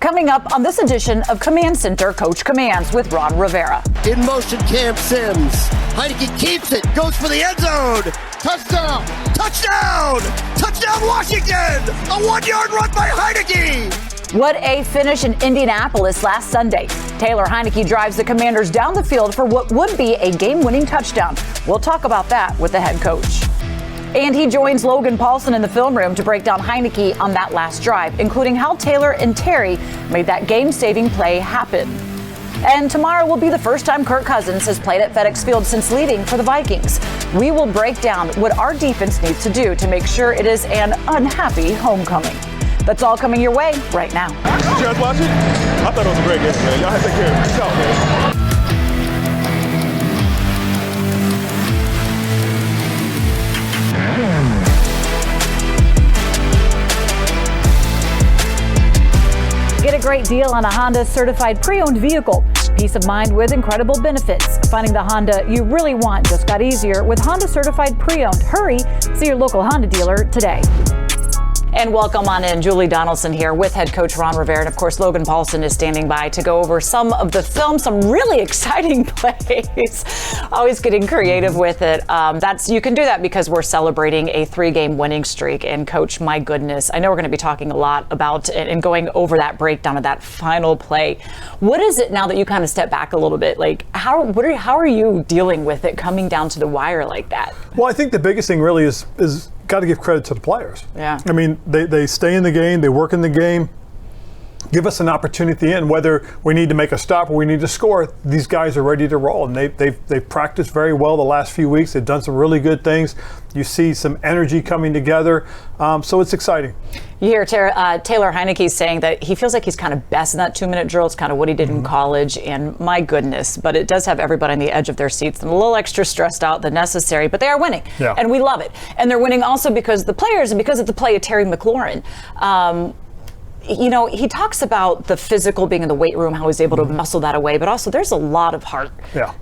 Coming up on this edition of Command Center Coach Commands with Ron Rivera. In motion, Cam Sims. Heineke keeps it, goes for the end zone. Touchdown! Touchdown! Touchdown, Washington! A 1-yard run by Heineke! What a finish in Indianapolis last Sunday. Taylor Heineke drives the Commanders down the field for what would be a game-winning touchdown. We'll talk about that with the head coach. And he joins Logan Paulsen in the film room to break down Heineke on that last drive, including how Taylor and Terry made that game-saving play happen. And tomorrow will be the first time Kirk Cousins has played at FedEx Field since leaving for the Vikings. We will break down what our defense needs to do to make sure it is an unhappy homecoming. That's all coming your way right now. Did you guys watch it? I thought it was a great game, man. Y'all had to take care of it. Peace out, man. Get a great deal on a Honda certified pre-owned vehicle. Peace of mind with incredible benefits. Finding the Honda you really want just got easier with Honda certified pre-owned. Hurry, see your local Honda dealer today. And welcome on in. Julie Donaldson here with head coach Ron Rivera. And of course, Logan Paulsen is standing by to go over some of the film, some really exciting plays. Always getting creative with it. You can do that because we're celebrating a 3-game winning streak. And coach, my goodness, I know we're going to be talking a lot about it and going over that breakdown of that final play. What is it now that you kind of step back a little bit? Like, how are you dealing with it coming down to the wire like that? Well, I think the biggest thing really is got to give credit to the players. Yeah. I mean, they stay in the game, they work in the game, give us an opportunity at the end, whether we need to make a stop or we need to score. These guys are ready to roll, and they've practiced very well the last few weeks. They've done some really good things. You see some energy coming together, so it's exciting. You hear Taylor Heineke saying that he feels like he's kind of best in that 2-minute drill. It's kind of what he did in college, and my goodness, but it does have everybody on the edge of their seats and a little extra stressed out than necessary, but they are winning, and we love it. And they're winning also because of the players and because of the play of Terry McLaurin. You know, he talks about the physical being in the weight room, how he's able to muscle that away, but also there's a lot of heart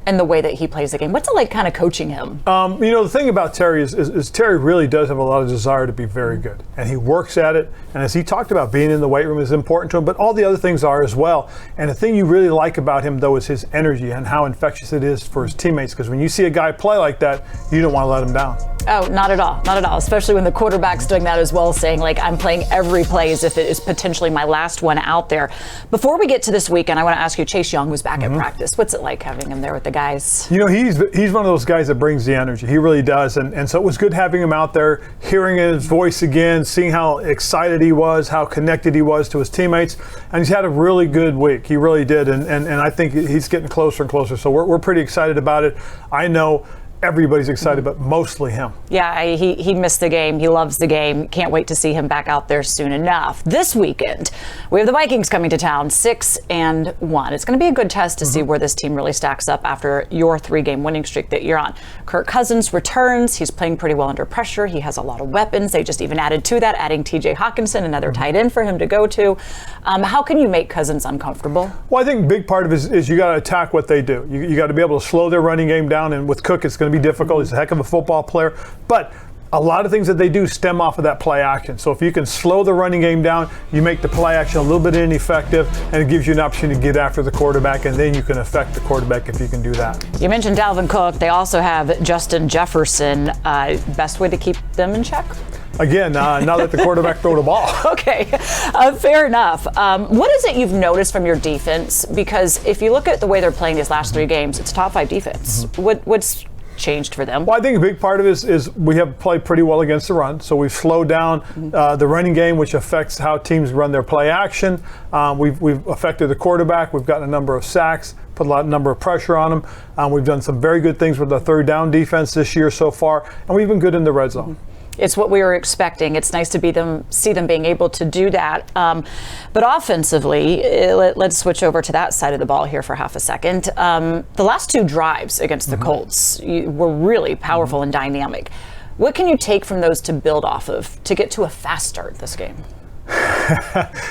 in the way that he plays the game. What's it like kind of coaching him? You know, the thing about Terry is Terry really does have a lot of desire to be very good, and he works at it. And as he talked about, being in the weight room is important to him, but all the other things are as well. And the thing you really like about him, though, is his energy and how infectious it is for his teammates, because when you see a guy play like that, you don't want to let him down. Oh, not at all. Not at all. Especially when the quarterback's doing that as well, saying, like, I'm playing every play as if it is potentially my last one out there. Before we get to this weekend, I want to ask you, Chase Young was back at practice. What's it like having him there with the guys? You know, he's one of those guys that brings the energy. He really does. And so it was good having him out there, hearing his voice again, seeing how excited he was, how connected he was to his teammates. And he's had a really good week. He really did. And I think he's getting closer and closer. So we're pretty excited about it. I know everybody's excited, but mostly him. Yeah, he missed the game. He loves the game. Can't wait to see him back out there soon enough. This weekend, we have the Vikings coming to town, 6-1. It's going to be a good test to see where this team really stacks up after your 3-game winning streak that you're on. Kirk Cousins returns. He's playing pretty well under pressure. He has a lot of weapons. They just even added to that, adding TJ Hawkinson, another tight end for him to go to. How can you make Cousins uncomfortable? Well, I think a big part of it is you got to attack what they do. You got to be able to slow their running game down, and with Cook, it's going to be difficult. He's a heck of a football player, but a lot of things that they do stem off of that play action. So if you can slow the running game down, you make the play action a little bit ineffective, and it gives you an opportunity to get after the quarterback, and then you can affect the quarterback if you can do that. You mentioned Dalvin Cook. They also have Justin Jefferson. Best way to keep them in check? Again, now let the quarterback throw the ball. Okay, fair enough. What is it you've noticed from your defense? Because if you look at the way they're playing these last 3 games, it's a top 5 defense. What's changed for them? Well, I think a big part of it is we have played pretty well against the run. So we've slowed down the running game, which affects how teams run their play action. We've affected the quarterback. We've gotten a number of sacks, put a number of pressure on him. We've done some very good things with the 3rd down defense this year so far, and we've been good in the red zone. It's what we were expecting. It's nice to see them being able to do that. But offensively, let's switch over to that side of the ball here for half a second. The last 2 drives against the Colts were really powerful and dynamic. What can you take from those to build off of to get to a fast start this game?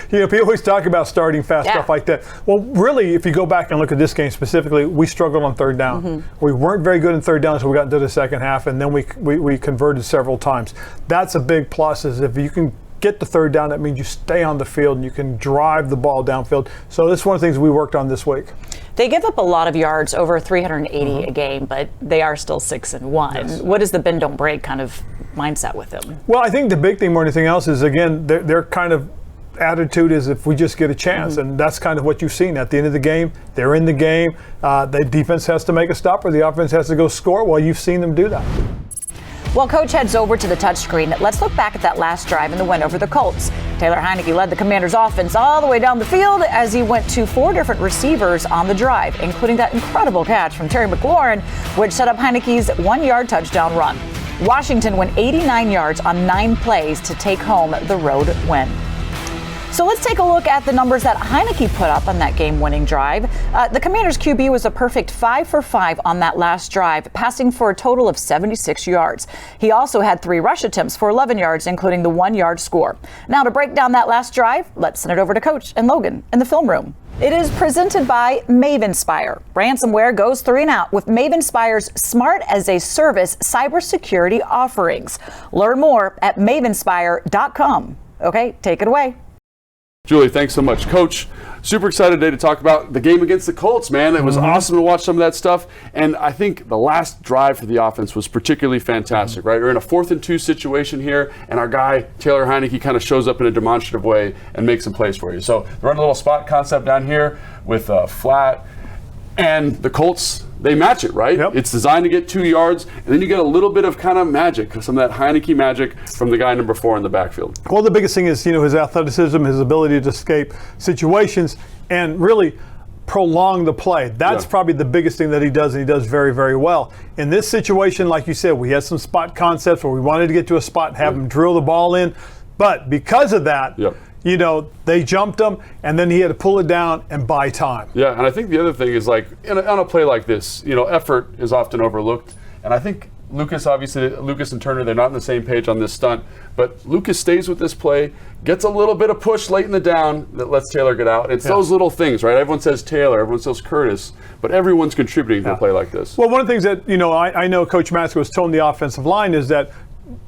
You know, people always talk about starting fast, stuff like that. Well, really, if you go back and look at this game specifically, we struggled on 3rd down. We weren't very good in 3rd down until we got into the second half, and then we converted several times. That's a big plus, is if you can get the third down, that means you stay on the field and you can drive the ball downfield. So this is one of the things we worked on this week. They give up a lot of yards, over 380 a game, but they are still 6-1. Yes. What is the bend don't break kind of mindset with them? Well, I think the big thing more than anything else is, again, their kind of attitude is if we just get a chance, and that's kind of what you've seen at the end of the game. They're in the game. The defense has to make a stop, or the offense has to go score. Well, you've seen them do that. Well, Coach heads over to the touchscreen. Let's look back at that last drive in the win over the Colts. Taylor Heinicke led the Commanders' offense all the way down the field as he went to 4 different receivers on the drive, including that incredible catch from Terry McLaurin, which set up Heinicke's 1-yard touchdown run. Washington went 89 yards on 9 plays to take home the road win. So let's take a look at the numbers that Heinicke put up on that game-winning drive. The Commanders' QB was a perfect 5 for 5 on that last drive, passing for a total of 76 yards. He also had 3 rush attempts for 11 yards, including the 1-yard score. Now to break down that last drive, let's send it over to Coach and Logan in the film room. It is presented by Mavenspire. Ransomware goes 3 and out with Mavenspire's Smart as a Service cybersecurity offerings. Learn more at mavenspire.com. Okay, take it away. Julie, thanks so much. Coach, super excited today to talk about the game against the Colts, man. It was awesome to watch some of that stuff. And I think the last drive for the offense was particularly fantastic, right? We're in a 4th and 2 situation here, and our guy, Taylor Heinicke, kind of shows up in a demonstrative way and makes some plays for you. So run a little spot concept down here with flat. And the Colts, they match it, right? Yep. It's designed to get 2 yards, and then you get a little bit of kind of magic, some of that Heinicke magic from the guy number 4 in the backfield. Well, the biggest thing is, his athleticism, his ability to escape situations, and really prolong the play. That's probably the biggest thing that he does, and he does very, very well. In this situation, like you said, we had some spot concepts where we wanted to get to a spot and have him drill the ball in, but because of that, they jumped him, and then he had to pull it down and buy time. Yeah, and I think the other thing is, like, on a play like this, effort is often overlooked. And I think Lucas and Turner, they're not on the same page on this stunt. But Lucas stays with this play, gets a little bit of push late in the down that lets Taylor get out. It's those little things, right? Everyone says Taylor, everyone says Curtis, but everyone's contributing to a play like this. Well, one of the things that, I know Coach Matsko was telling the offensive line is that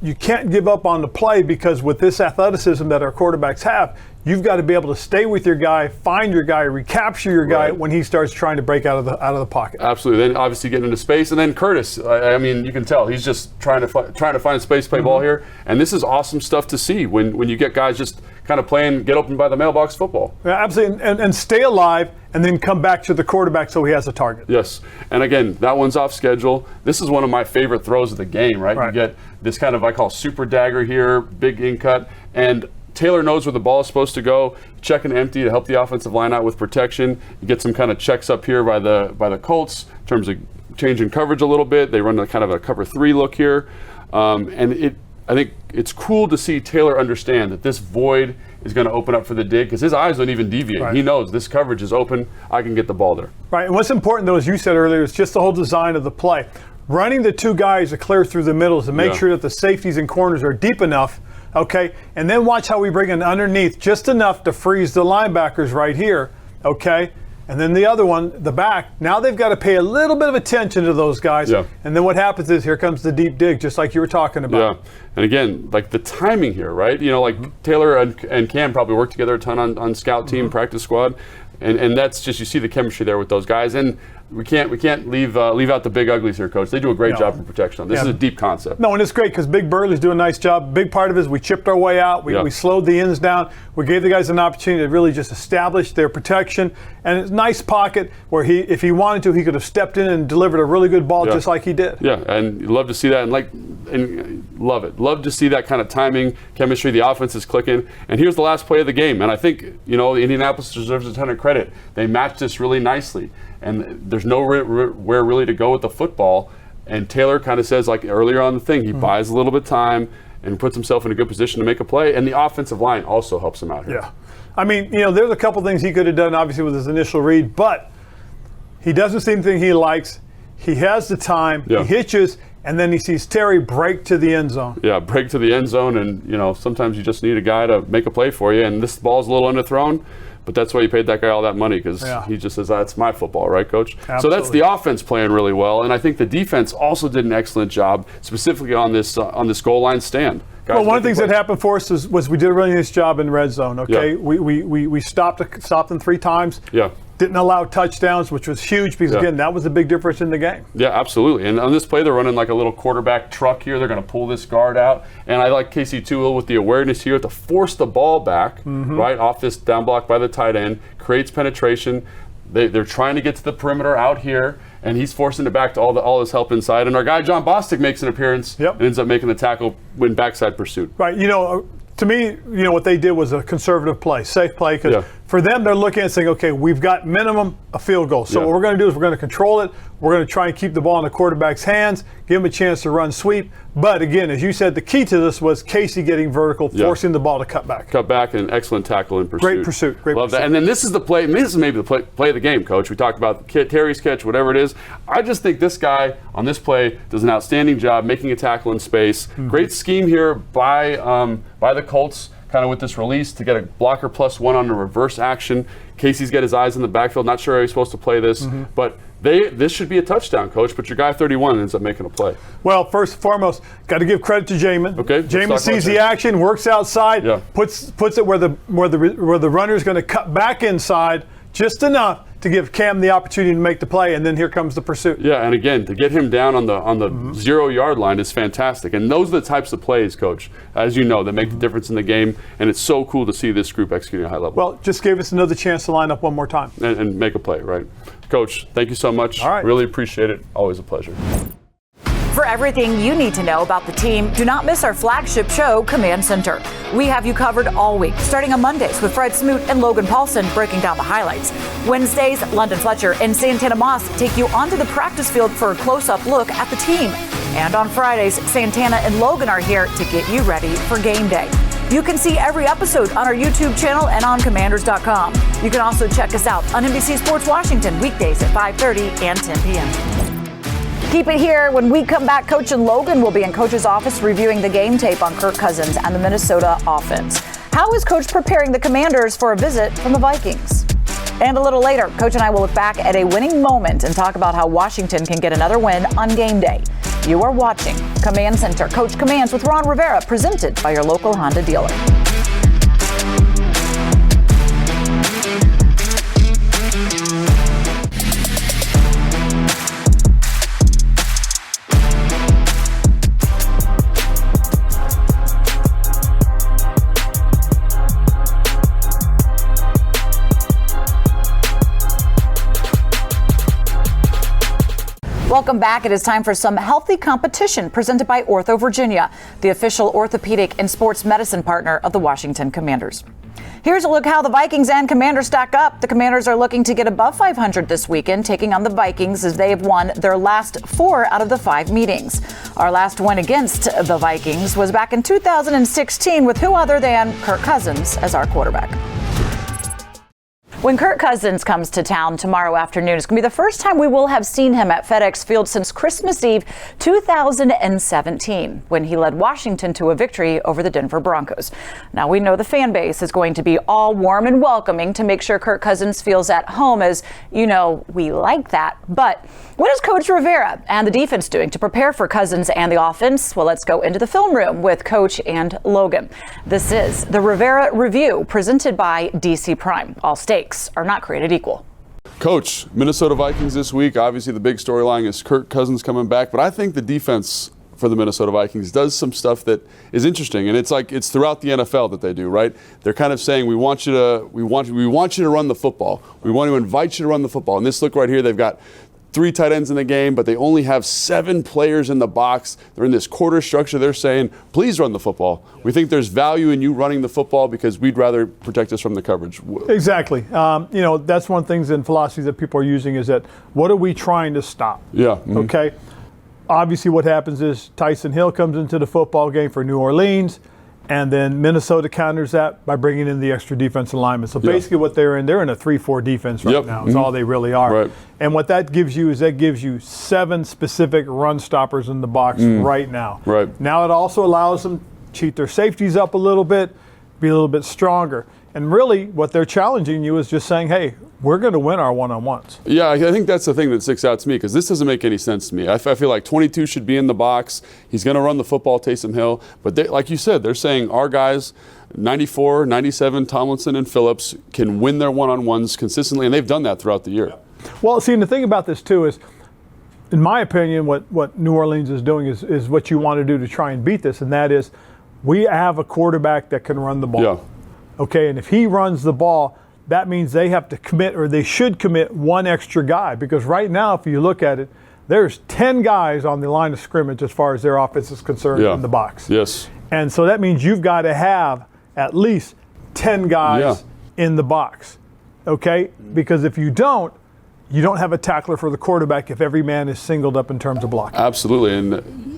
you can't give up on the play, because with this athleticism that our quarterbacks have, you've got to be able to stay with your guy, find your guy, recapture your guy when he starts trying to break out of the pocket. Absolutely. Then obviously getting into space, and then Curtis. I mean, you can tell he's just trying to find a space, play ball here. And this is awesome stuff to see when you get guys just kind of playing get open by the mailbox football. Yeah, absolutely, and stay alive, and then come back to the quarterback so he has a target. Yes, and again, that one's off schedule. This is one of my favorite throws of the game, right? You get this kind of, I call super dagger here, big in cut, and Taylor knows where the ball is supposed to go. Check and empty to help the offensive line out with protection. You get some kind of checks up here by the Colts in terms of changing coverage a little bit. They run a kind of a cover 3 look here, I think it's cool to see Taylor understand that this void is going to open up for the dig, because his eyes don't even deviate. Right. He knows this coverage is open. I can get the ball there. Right, and what's important, though, as you said earlier, is just the whole design of the play. Running the 2 guys to clear through the middle to make sure that the safeties and corners are deep enough, okay? And then watch how we bring it underneath just enough to freeze the linebackers right here, okay? And then the other one, the back, now they've got to pay a little bit of attention to those guys. Yeah. And then what happens is here comes the deep dig, just like you were talking about. Yeah. And again, like the timing here, right? Taylor and Cam probably work together a ton on scout team, practice squad. And that's just, you see the chemistry there with those guys. And we can't leave out the big uglies here, Coach. They do a great job in protection. This is a deep concept. No, and it's great because Big Burley's doing a nice job. Big part of it is we chipped our way out. We slowed the ends down. We gave the guys an opportunity to really just establish their protection. And it's a nice pocket where if he wanted to, he could have stepped in and delivered a really good ball just like he did. Yeah, and you love to see that, and love it. Love to see that kind of timing, chemistry. The offense is clicking. And here's the last play of the game. And I think, Indianapolis deserves a ton of credit. They matched this really nicely. And there's nowhere really to go with the football. And Taylor kind of says, like earlier on the thing, he buys a little bit of time and puts himself in a good position to make a play. And the offensive line also helps him out here. Yeah. I mean, there's a couple things he could have done, obviously, with his initial read. But he doesn't see anything he likes. He has the time. He hitches. And then he sees Terry break to the end zone. Yeah, break to the end zone. And, sometimes you just need a guy to make a play for you. And this ball's a little underthrown. But that's why you paid that guy all that money, because he just says, that's my football, right, Coach? Absolutely. So that's the offense playing really well. And I think the defense also did an excellent job, specifically on this goal line stand. Well, one of the things that happened for us was we did a really nice job in the red zone. Okay, we stopped them 3 times. Yeah. Didn't allow touchdowns, which was huge because, again, that was a big difference in the game. Yeah, absolutely. And on this play, they're running like a little quarterback truck here. They're going to pull this guard out. And I like Casey Toohill with the awareness here to force the ball back, right, off this down block by the tight end, creates penetration. They're trying to get to the perimeter out here, and he's forcing it back to all his help inside. And our guy, John Bostic, makes an appearance and ends up making the tackle when backside pursuit. Right. To me, what they did was a conservative play, safe play, because for them, they're looking at saying, okay, we've got minimum a field goal. So what we're going to do is we're going to control it. We're going to try and keep the ball in the quarterback's hands, give him a chance to run sweep. But again, as you said, the key to this was Casey getting vertical, forcing the ball to cut back. Cut back, and excellent tackle in pursuit. Great pursuit. Love that. And then this is the play. This is maybe the play of the game, Coach. We talked about Terry's catch, whatever it is. I just think this guy on this play does an outstanding job making a tackle in space. Great scheme here by the Colts, kind of with this release to get a blocker +1 on the reverse action. Casey's got his eyes in the backfield. Not sure how he's supposed to play this, but this should be a touchdown, Coach. But your guy 31 ends up making a play. Well, first and foremost, got to give credit to Jamin. Okay, Jamin sees the action, works outside, puts it where the runner is going to cut back inside just enough to give Cam the opportunity to make the play, and then here comes the pursuit. Yeah, and again, to get him down on the 0-yard line is fantastic. And those are the types of plays, Coach, as you know, that make the difference in the game. And it's so cool to see this group executing at a high level. Well, just gave us another chance to line up one more time. And make a play, right? Coach, thank you so much. All right. Really appreciate it. Always a pleasure. For everything you need to know about the team, do not miss our flagship show, Command Center. We have you covered all week, starting on Mondays with Fred Smoot and Logan Paulsen breaking down the highlights. Wednesdays, London Fletcher and Santana Moss take you onto the practice field for a close-up look at the team. And on Fridays, Santana and Logan are here to get you ready for game day. You can see every episode on our YouTube channel and on commanders.com. You can also check us out on NBC Sports Washington weekdays at 5:30 and 10 p.m. Keep it here. When we come back, Coach and Logan will be in Coach's office reviewing the game tape on Kirk Cousins and the Minnesota offense. How is Coach preparing the Commanders for a visit from the Vikings? And a little later, Coach and I will look back at a winning moment and talk about how Washington can get another win on game day. You are watching Command Center. Coach Commands with Ron Rivera, presented by your local Honda dealer. Welcome back. It is time for some healthy competition presented by Ortho Virginia, the official orthopedic and sports medicine partner of the Washington Commanders. Here's a look how the Vikings and Commanders stack up. The Commanders are looking to get above 500 this weekend, taking on the Vikings as they have won their last 4 out of the 5 meetings. Our last win against the Vikings was back in 2016 with who other than Kirk Cousins as our quarterback. When Kirk Cousins comes to town tomorrow afternoon, it's going to be the first time we will have seen him at FedEx Field since Christmas Eve 2017, when he led Washington to a victory over the Denver Broncos. Now, we know the fan base is going to be all warm and welcoming to make sure Kirk Cousins feels at home, as you know, we like that. But what is Coach Rivera and the defense doing to prepare for Cousins and the offense? Well, let's go into the film room with Coach and Logan. This is the Rivera Review presented by DC Prime. All stakes are not created equal. Coach, Minnesota Vikings this week. Obviously, the big storyline is Kirk Cousins coming back, but I think the defense for the Minnesota Vikings does some stuff that is interesting, and it's throughout the NFL that they do, right? They're kind of saying we want you to run the football. We want to invite you to run the football. And this look right here, they've got 3 tight ends in the game, but they only have 7 players in the box. They're in this quarter structure. They're saying, please run the football. We think there's value in you running the football because we'd rather protect us from the coverage. Exactly. That's one of the things in philosophy that people are using is that what are we trying to stop? Yeah. Mm-hmm. Okay. Obviously what happens is Tyson Hill comes into the football game for New Orleans, and then Minnesota counters that by bringing in the extra defensive linemen. So basically what they're in a 3-4 defense right now. Is all they really are. Right. And what that gives you is 7 specific run stoppers in the box right now. Right. Now it also allows them to cheat their safeties up a little bit, be a little bit stronger. And really, what they're challenging you is just saying, hey, we're going to win our one-on-ones. Yeah, I think that's the thing that sticks out to me, because this doesn't make any sense to me. I feel like 22 should be in the box. He's going to run the football, Taysom Hill. But like you said, they're saying our guys, 94, 97, Tomlinson and Phillips, can win their one-on-ones consistently, and they've done that throughout the year. Well, see, and the thing about this, too, is, in my opinion, what New Orleans is doing is what you want to do to try and beat this, and that is we have a quarterback that can run the ball. Yeah. Okay, and if he runs the ball, that means they have to commit, or they should commit, one extra guy. Because right now, if you look at it, there's 10 guys on the line of scrimmage as far as their offense is concerned in the box. Yes. And so that means you've got to have at least 10 guys in the box. Okay? Because if you don't have a tackler for the quarterback if every man is singled up in terms of blocking. Absolutely,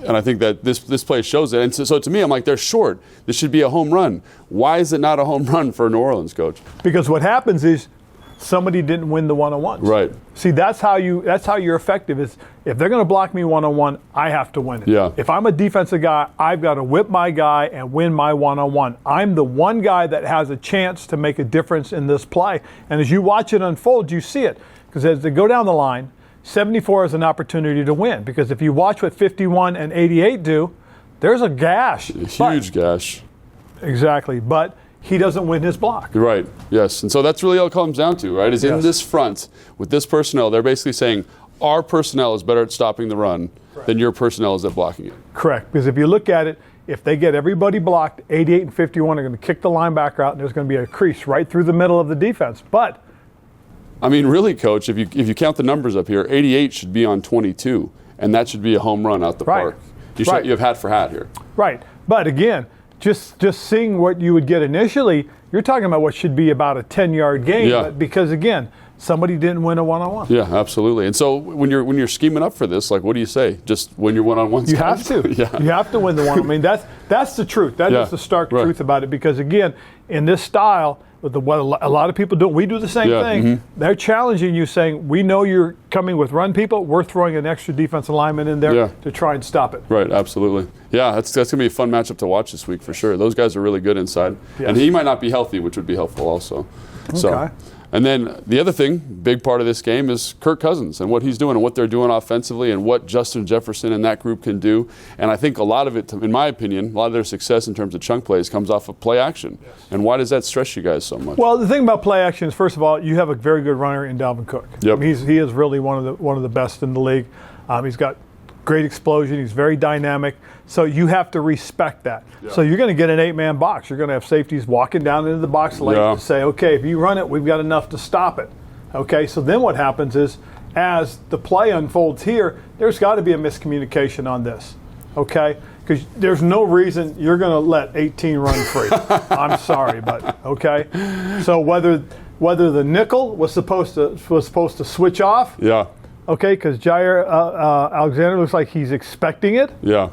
and I think that this play shows it. And so to me, I'm like, they're short. This should be a home run. Why is it not a home run for New Orleans, Coach? Because what happens is somebody didn't win the one-on-ones. Right. See, that's how you're effective. Is if they're going to block me one-on-one, I have to win it. Yeah. If I'm a defensive guy, I've got to whip my guy and win my one-on-one. I'm the one guy that has a chance to make a difference in this play. And as you watch it unfold, you see it. Because as they go down the line, 74 is an opportunity to win. Because if you watch what 51 and 88 do, there's a gash. A huge gash. Exactly. But he doesn't win his block. Right, yes. And so that's really all it comes down to, right? Is in this front, with this personnel, they're basically saying our personnel is better at stopping the run than your personnel is at blocking it. Correct. Because if you look at it, if they get everybody blocked, 88 and 51 are going to kick the linebacker out, and there's going to be a crease right through the middle of the defense. But I mean, really, Coach, if you count the numbers up here, 88 should be on 22, and that should be a home run out the park. You have hat for hat here. Right. But again, just seeing what you would get initially, you're talking about what should be about a 10-yard gain. Yeah. But because, again, somebody didn't win a one-on-one. Yeah, absolutely. And so when you're scheming up for this, like, what do you say? Just win your one-on-ones? You have to. Yeah. You have to win the one. I mean, that's the truth. That is the stark truth about it. Because, again, in this style, with what a lot of people do, we do the same thing. Mm-hmm. They're challenging you, saying, we know you're coming with run people. We're throwing an extra defensive lineman in there to try and stop it. Right, absolutely. Yeah, that's going to be a fun matchup to watch this week for sure. Those guys are really good inside. Yes. And he might not be healthy, which would be helpful also. Okay. So, and then the other thing, big part of this game, is Kirk Cousins and what he's doing and what they're doing offensively and what Justin Jefferson and that group can do. And I think a lot of it, in my opinion, a lot of their success in terms of chunk plays comes off of play action. Yes. And why does that stress you guys so much? Well, the thing about play action is, first of all, you have a very good runner in Dalvin Cook. Yep. I mean, he is really one of the best in the league. He's got great explosion. He's very dynamic. So you have to respect that. Yeah. So you're going to get an 8-man box. You're going to have safeties walking down into the box lane to say, okay, if you run it, we've got enough to stop it. Okay, so then what happens is, as the play unfolds here, there's got to be a miscommunication on this. Okay? Because there's no reason you're going to let 18 run free. I'm sorry, but okay. So whether the nickel was supposed to switch off. Yeah. Okay, because Jair Alexander looks like he's expecting it. Yeah.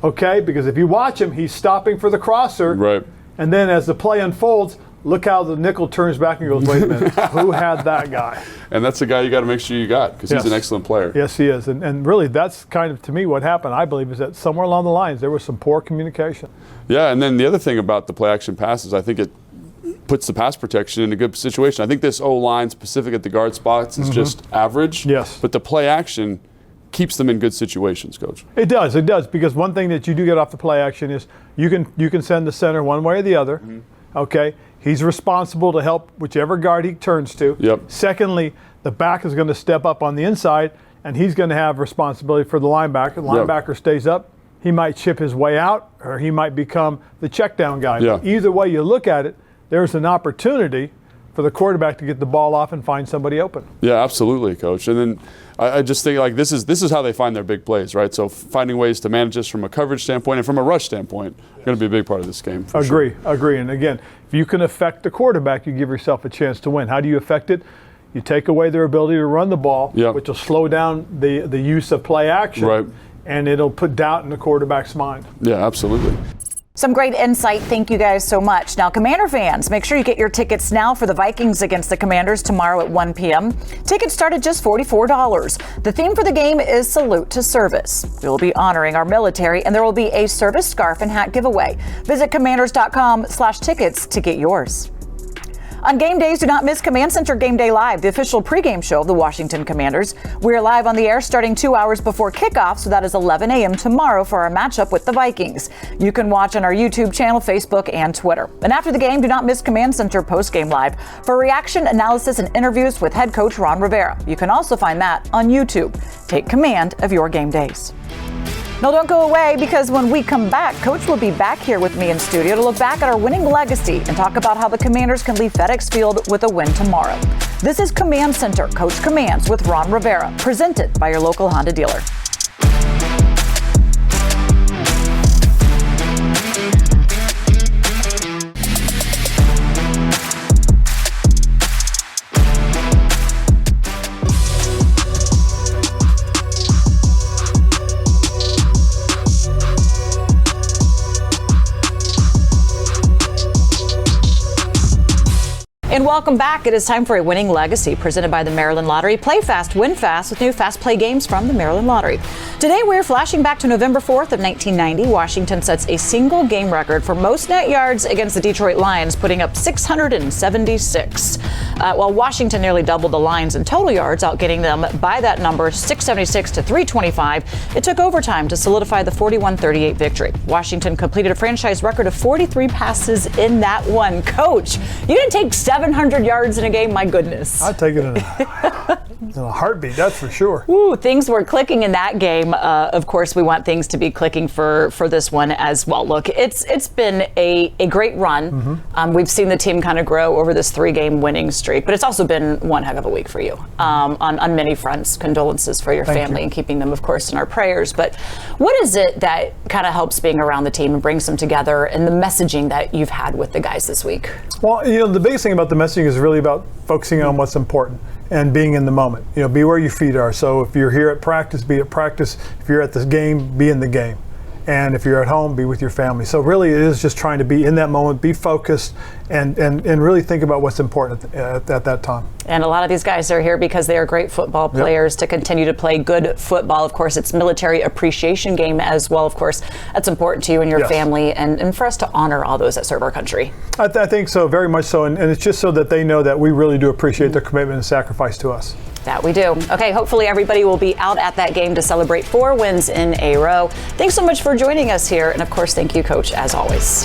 Okay, because if you watch him, he's stopping for the crosser. Right. And then as the play unfolds, look how the nickel turns back and goes, wait a minute, who had that guy? And that's the guy you got to make sure you got, because he's an excellent player. Yes, he is. And really, that's kind of, to me, what happened, I believe, is that somewhere along the lines, there was some poor communication. Yeah, and then the other thing about the play action passes, I think it puts the pass protection in a good situation. I think this O-line, specific at the guard spots, is just average. Yes. But the play action keeps them in good situations, Coach. It does, because one thing that you do get off the play action is you can send the center one way or the other. Okay? He's responsible to help whichever guard he turns to. Yep. Secondly, the back is going to step up on the inside, and he's going to have responsibility for the linebacker. The linebacker stays up. He might chip his way out, or he might become the check down guy. Yeah. Either way you look at it, there's an opportunity for the quarterback to get the ball off and find somebody open. Yeah, absolutely, Coach. And then I just think, like, this is how they find their big plays, right? So finding ways to manage this from a coverage standpoint and from a rush standpoint going to be a big part of this game. Agree. And again, if you can affect the quarterback, you give yourself a chance to win. How do you affect it? You take away their ability to run the ball, which will slow down the use of play action, right, and it'll put doubt in the quarterback's mind. Yeah, absolutely. Some great insight. Thank you guys so much. Now, Commander fans, make sure you get your tickets now for the Vikings against the Commanders tomorrow at 1 p.m. Tickets start at just $44. The theme for the game is Salute to Service. We will be honoring our military, and there will be a service scarf and hat giveaway. Visit commanders.com/tickets to get yours. On game days, do not miss Command Center Game Day Live, the official pregame show of the Washington Commanders. We're live on the air starting 2 hours before kickoff, so that is 11 a.m. tomorrow for our matchup with the Vikings. You can watch on our YouTube channel, Facebook, and Twitter. And after the game, do not miss Command Center Postgame Live for reaction, analysis, and interviews with head coach Ron Rivera. You can also find that on YouTube. Take command of your game days. No, don't go away, because when we come back, Coach will be back here with me in studio to look back at our winning legacy and talk about how the Commanders can leave FedEx Field with a win tomorrow. This is Command Center, Coach Commands with Ron Rivera, presented by your local Honda dealer. And welcome back. It is time for a winning legacy presented by the Maryland Lottery. Play fast, win fast with new fast play games from the Maryland Lottery. Today we're flashing back to November 4th of 1990. Washington sets a single game record for most net yards against the Detroit Lions, putting up 676. While Washington nearly doubled the Lions in total yards, outgetting them by that number, 676 to 325. It took overtime to solidify the 41-38 victory. Washington completed a franchise record of 43 passes in that one. Coach, you didn't take 700 yards in a game, my goodness. I'd take it in a heartbeat, that's for sure. Ooh, things were clicking in that game. Of course, we want things to be clicking for this one as well. Look, it's been a great run. Mm-hmm. We've seen the team kind of grow over this 3-game winning streak, but it's also been one heck of a week for you on many fronts. Condolences for your family and keeping them, of course, in our prayers. But what is it that kind of helps being around the team and brings them together, and the messaging that you've had with the guys this week? Well, the biggest thing about the messaging is really about focusing on what's important and being in the moment. Be where your feet are. So if you're here at practice, be at practice. If you're at the game, be in the game. And if you're at home, be with your family. So really it is just trying to be in that moment, be focused, and really think about what's important at that time. And a lot of these guys are here because they are great football players to continue to play good football. Of course, it's military appreciation game as well. Of course, that's important to you and your family, and for us to honor all those that serve our country. I think so, very much so. And it's just so that they know that we really do appreciate their commitment and sacrifice to us. That we do. Okay, hopefully everybody will be out at that game to celebrate 4 wins in a row. Thanks so much for joining us here. And of course, thank you, Coach, as always.